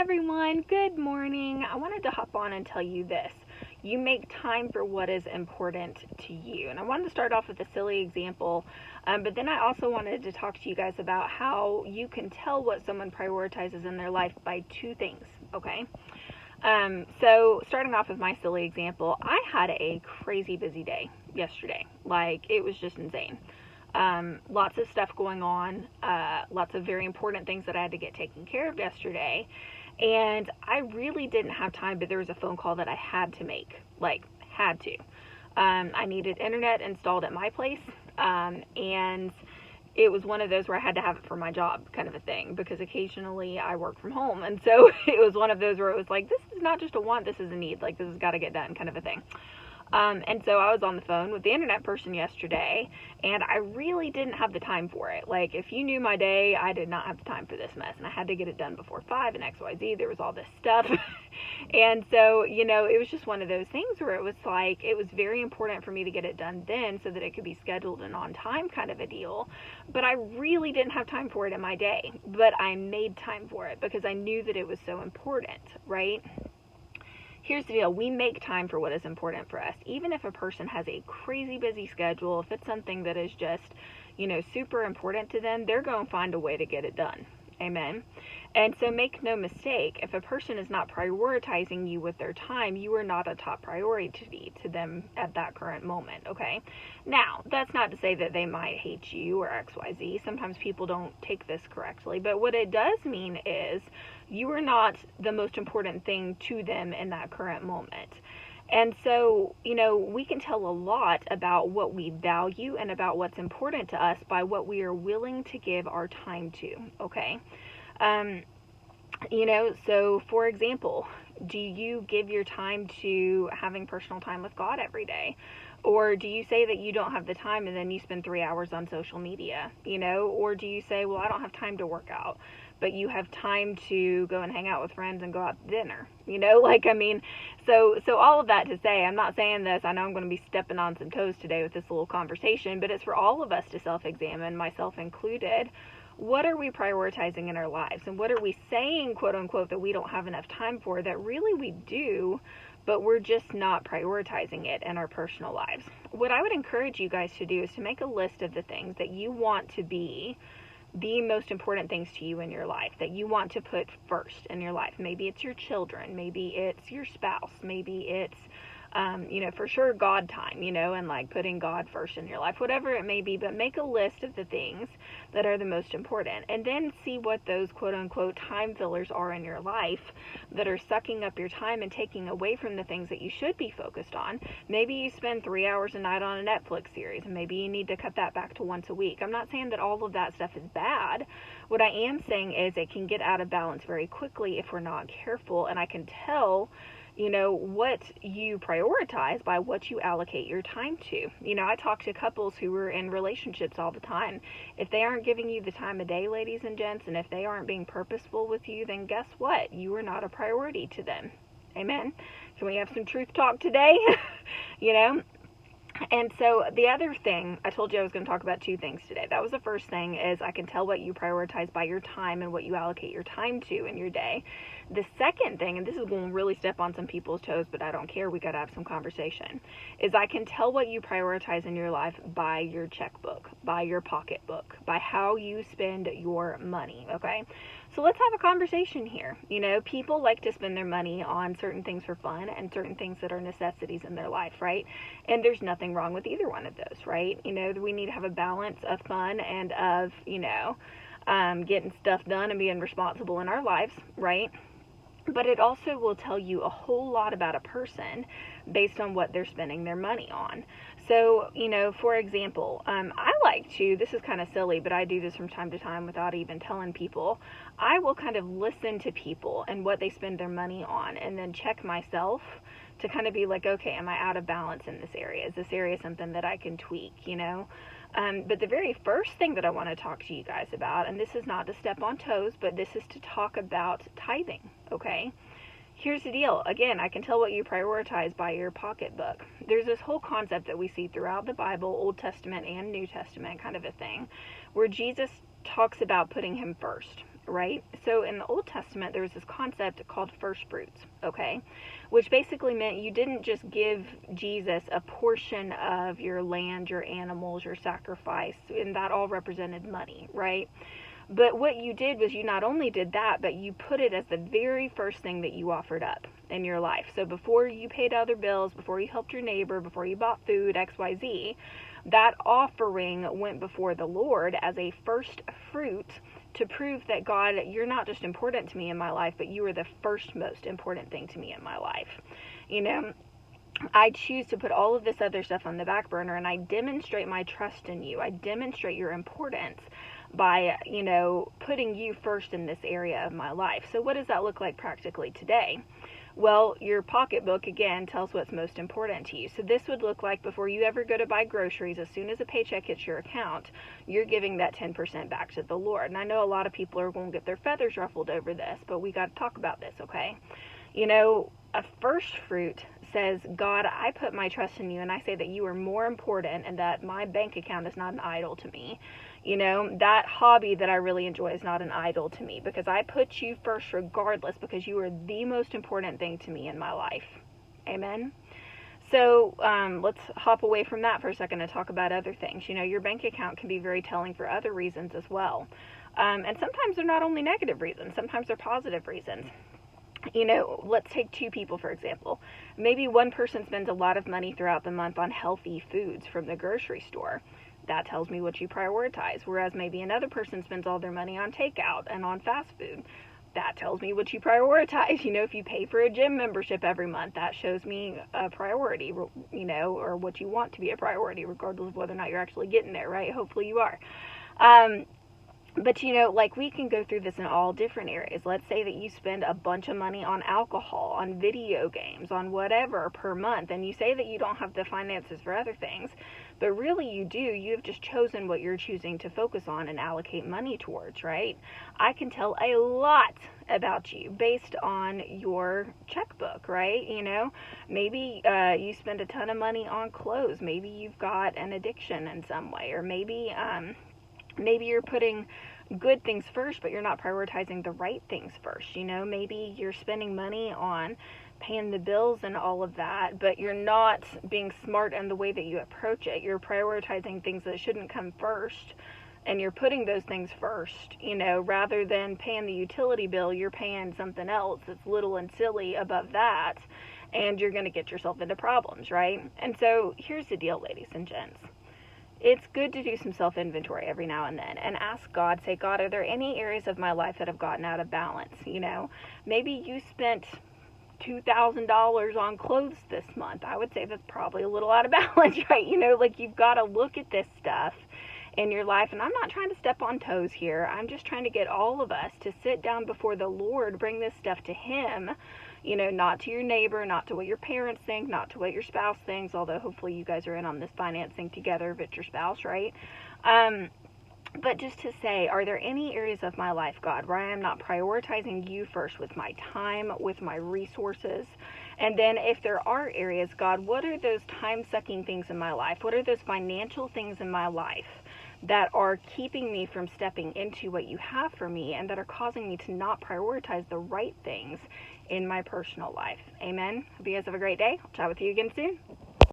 everyone, good morning. I wanted to hop on and tell you this. You make time for what is important to you. And I wanted to start off with a silly example, but then I also wanted to talk to you guys about how you can tell what someone prioritizes in their life by two things, okay? So starting off with my silly example, I had a crazy busy day yesterday. Like, it was just insane. Lots of stuff going on, lots of very important things that I had to get taken care of yesterday. And I really didn't have time, but there was a phone call that I had to make. Like, had to. I needed internet installed at my place, and it was one of those where I had to have it for my job kind of a thing, because occasionally I work from home. And so it was one of those where it was like, this is not just a want, this is a need. Like, this has got to get done kind of a thing. And so I was on the phone with the internet person yesterday, and I really didn't have the time for it. Like, if you knew my day, I did not have the time for this mess, and I had to get it done before 5 and XYZ. There was all this stuff. And so, it was just one of those things where it was like, it was very important for me to get it done then so that it could be scheduled and on time kind of a deal. But I really didn't have time for it in my day. But I made time for it because I knew that it was so important, right? Here's the deal. We make time for what is important for us. Even if a person has a crazy busy schedule, if it's something that is just, super important to them, they're going to find a way to get it done. Amen. And so make no mistake, if a person is not prioritizing you with their time, you are not a top priority to them at that current moment, okay? Now, that's not to say that they might hate you or XYZ. Sometimes people don't take this correctly. But what it does mean is you are not the most important thing to them in that current moment. And so, we can tell a lot about what we value and about what's important to us by what we are willing to give our time to, okay? So for example, do you give your time to having personal time with God every day? Or do you say that you don't have the time and then you spend 3 hours on social media, Or do you say, well, I don't have time to work out, but you have time to go and hang out with friends and go out to dinner, So all of that to say, I'm not saying this, I know I'm going to be stepping on some toes today with this little conversation, but it's for all of us to self-examine, myself included. What are we prioritizing in our lives? And what are we saying, quote unquote, that we don't have enough time for that really we do, but we're just not prioritizing it in our personal lives? What I would encourage you guys to do is to make a list of the things that you want to be the most important things to you in your life, that you want to put first in your life. Maybe it's your children, maybe it's your spouse, maybe it's for sure God time, and like putting God first in your life, whatever it may be, but make a list of the things that are the most important, and then see what those quote unquote time fillers are in your life that are sucking up your time and taking away from the things that you should be focused on. Maybe you spend 3 hours a night on a Netflix series, and maybe you need to cut that back to once a week. I'm not saying that all of that stuff is bad. What I am saying is it can get out of balance very quickly if we're not careful, and I can tell what you prioritize by what you allocate your time to. I talk to couples who are in relationships all the time. If they aren't giving you the time of day, ladies and gents, and if they aren't being purposeful with you, then guess what? You are not a priority to them. Amen. Can we have some truth talk today? And so the other thing, I told you I was going to talk about two things today. That was the first thing, is I can tell what you prioritize by your time and what you allocate your time to in your day. The second thing, and this is going to really step on some people's toes, but I don't care, we got to have some conversation, is I can tell what you prioritize in your life by your checkbook, by your pocketbook, by how you spend your money, okay? So let's have a conversation here. People like to spend their money on certain things for fun and certain things that are necessities in their life, right? And there's nothing wrong with either one of those, right? We need to have a balance of fun and of, getting stuff done and being responsible in our lives, right? But it also will tell you a whole lot about a person based on what they're spending their money on. So, for example, I like to, this is kind of silly, but I do this from time to time without even telling people. I will kind of listen to people and what they spend their money on, and then check myself to kind of be like, okay, am I out of balance in this area? Is this area something that I can tweak, But the very first thing that I want to talk to you guys about, and this is not to step on toes, but this is to talk about tithing, okay? Here's the deal. Again, I can tell what you prioritize by your pocketbook. There's this whole concept that we see throughout the Bible, Old Testament and New Testament kind of a thing, where Jesus talks about putting him first. right? So in the Old Testament, there was this concept called first fruits, okay? Which basically meant you didn't just give Jesus a portion of your land, your animals, your sacrifice, and that all represented money, right? But what you did was you not only did that, but you put it as the very first thing that you offered up in your life. So before you paid other bills, before you helped your neighbor, before you bought food, XYZ, that offering went before the Lord as a first fruit to prove that, God, you're not just important to me in my life, but you are the first most important thing to me in my life. You know, I choose to put all of this other stuff on the back burner, and I demonstrate my trust in you. I demonstrate your importance by, putting you first in this area of my life. So what does that look like practically today? Well, your pocketbook, again, tells what's most important to you. So this would look like before you ever go to buy groceries, as soon as a paycheck hits your account, you're giving that 10% back to the Lord. And I know a lot of people are going to get their feathers ruffled over this, but we got to talk about this, okay? A first fruit says, God, I put my trust in you, and I say that you are more important and that my bank account is not an idol to me. That hobby that I really enjoy is not an idol to me, because I put you first regardless, because you are the most important thing to me in my life. Amen. So let's hop away from that for a second and talk about other things. Your bank account can be very telling for other reasons as well. And sometimes they're not only negative reasons, sometimes they're positive reasons. Let's take two people, for example. Maybe one person spends a lot of money throughout the month on healthy foods from the grocery store. That tells me what you prioritize. Whereas maybe another person spends all their money on takeout and on fast food. That tells me what you prioritize. If you pay for a gym membership every month, that shows me a priority, or what you want to be a priority, regardless of whether or not you're actually getting there, right? Hopefully you are. But we can go through this in all different areas. Let's say that you spend a bunch of money on alcohol, on video games, on whatever per month, and you say that you don't have the finances for other things, but really you do. You've just chosen what you're choosing to focus on and allocate money towards, right? I can tell a lot about you based on your checkbook, right? Maybe you spend a ton of money on clothes. Maybe you've got an addiction in some way, or maybe you're putting good things first, but you're not prioritizing the right things first. Maybe you're spending money on paying the bills and all of that, but you're not being smart in the way that you approach it. You're prioritizing things that shouldn't come first, and you're putting those things first. Rather than paying the utility bill, you're paying something else that's little and silly above that, and you're going to get yourself into problems, right? And so here's the deal, ladies and gents. It's good to do some self-inventory every now and then and ask God, say, God, are there any areas of my life that have gotten out of balance? Maybe you spent $2,000 on clothes this month. I would say that's probably a little out of balance, right? You've got to look at this stuff in your life. And I'm not trying to step on toes here. I'm just trying to get all of us to sit down before the Lord, bring this stuff to Him, not to your neighbor, not to what your parents think, not to what your spouse thinks, although hopefully you guys are in on this financing together if it's your spouse, right? But just to say, are there any areas of my life, God, where I am not prioritizing you first with my time, with my resources? And then if there are areas, God, what are those time-sucking things in my life? What are those financial things in my life that are keeping me from stepping into what you have for me and that are causing me to not prioritize the right things in my personal life? Amen. Hope you guys have a great day. I'll chat with you again soon.